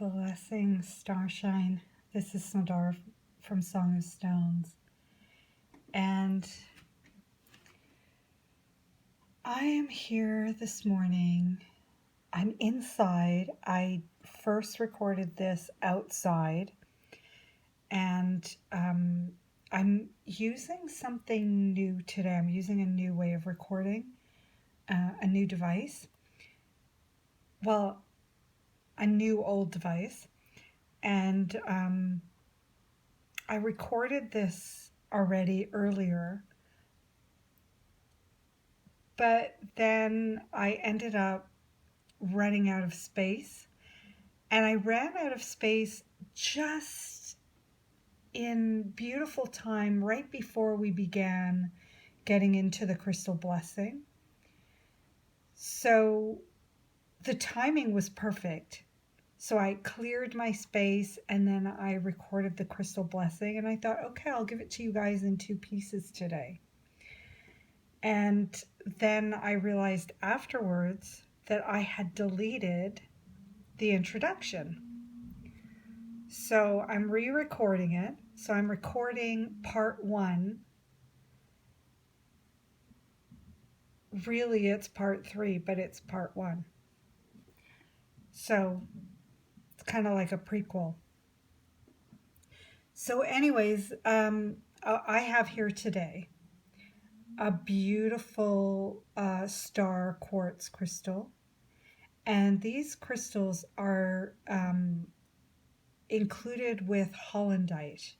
Blessings, Starshine. This is Snodar from Song of Stones. And I am here this morning. I'm inside. I first recorded this outside. And I'm using something new today. I'm using a new way of recording, a new device. Well, a new old device. And I recorded this already earlier, but then I ended up running out of space, and I ran out of space just in beautiful time right before we began getting into the crystal blessing. So the timing was perfect. So I cleared my space and then I recorded the crystal blessing, and I thought, okay, I'll give it to you guys in 2 pieces today. And then I realized afterwards that I had deleted the introduction. So I'm re-recording it. So I'm recording part 1. Really, it's part 3, but it's part 1. So it's kind of like a prequel. So anyways, I have here today a beautiful star quartz crystal. And these crystals are included with hollandite.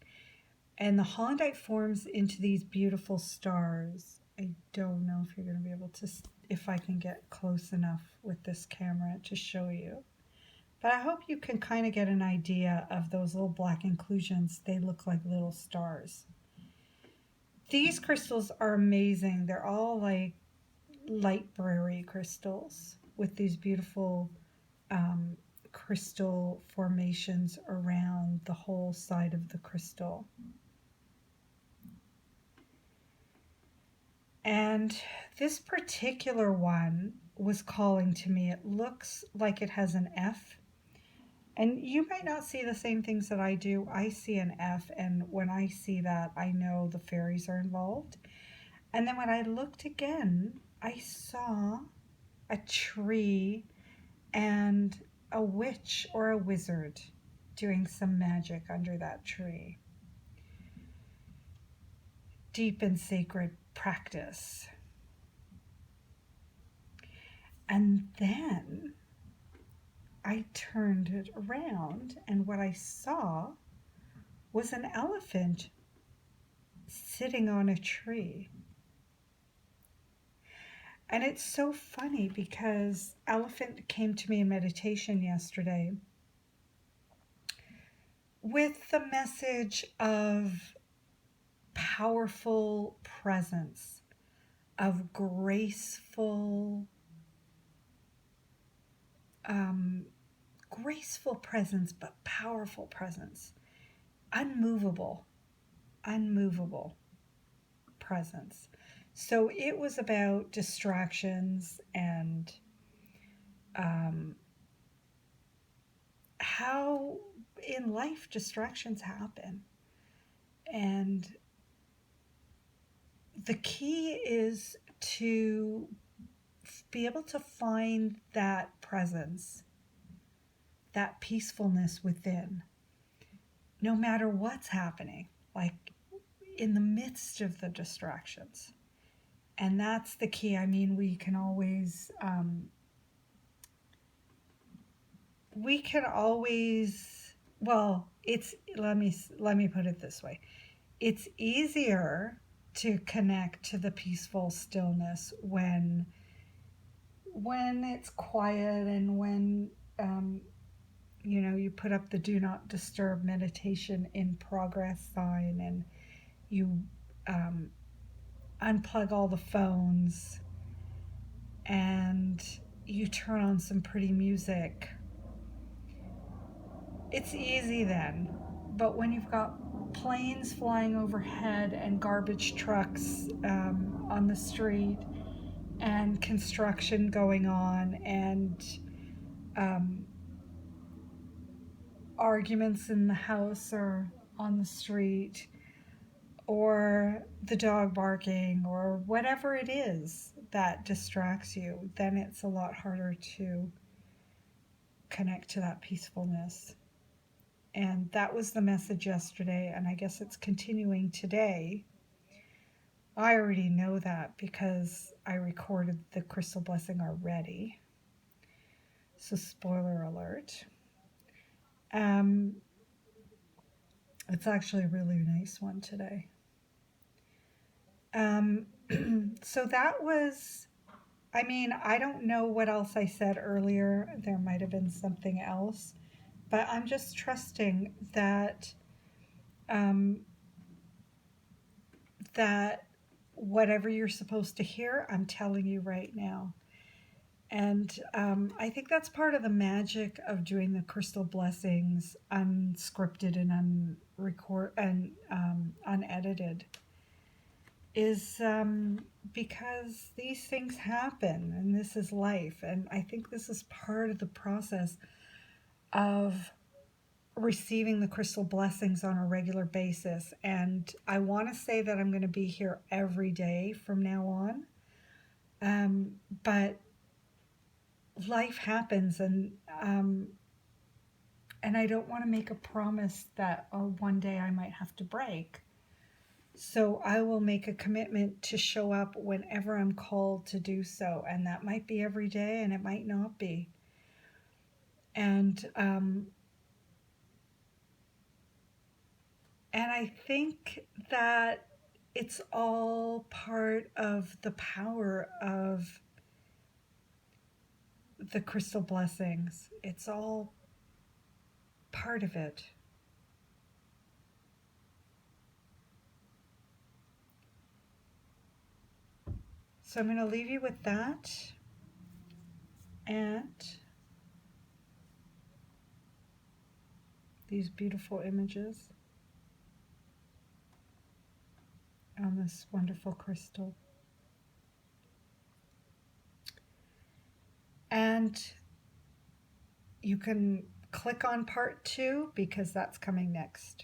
And the hollandite forms into these beautiful stars. I don't know if you're going to be able to, if I can get close enough with this camera to show you. But I hope you can kind of get an idea of those little black inclusions. They look like little stars. These crystals are amazing. They're all like light-berry crystals with these beautiful crystal formations around the whole side of the crystal. And this particular one was calling to me. It looks like it has an F. And you might not see the same things that I do. I see an F, and when I see that, I know the fairies are involved. And then when I looked again, I saw a tree and a witch or a wizard doing some magic under that tree. Deep and sacred practice. And then I turned it around, and what I saw was an elephant sitting on a tree. And it's so funny because elephant came to me in meditation yesterday with the message of powerful presence, of graceful presence, but powerful presence, unmovable presence. So it was about distractions and how in life distractions happen. And the key is to be able to find that presence, that peacefulness within, no matter what's happening, like in the midst of the distractions. And that's the key. I mean, we can always, well, it's, let me put it this way. It's easier to connect to the peaceful stillness when it's quiet, and when you put up the do not disturb meditation in progress sign, and you unplug all the phones and you turn on some pretty music. It's easy then. But when you've got planes flying overhead and garbage trucks on the street and construction going on, and arguments in the house or on the street, or the dog barking, or whatever it is that distracts you, then it's a lot harder to connect to that peacefulness. And that was the message yesterday, and I guess it's continuing today. I already know that because I recorded the crystal blessing already. So, spoiler alert. Um, it's actually a really nice one today. So that was, I mean, I don't know what else I said earlier. There might have been something else, but I'm just trusting that um, that whatever you're supposed to hear, I'm telling you right now. And I think that's part of the magic of doing the crystal blessings unscripted and unedited is because these things happen and this is life. And I think this is part of the process of receiving the crystal blessings on a regular basis. And I want to say that I'm going to be here every day from now on. But life happens, and I don't want to make a promise that one day I might have to break. So I will make a commitment to show up whenever I'm called to do so, and that might be every day, and it might not be. And I think that it's all part of the power of the crystal blessings. It's all part of it. So I'm going to leave you with that and these beautiful images on this wonderful crystal. And you can click on part 2 because that's coming next.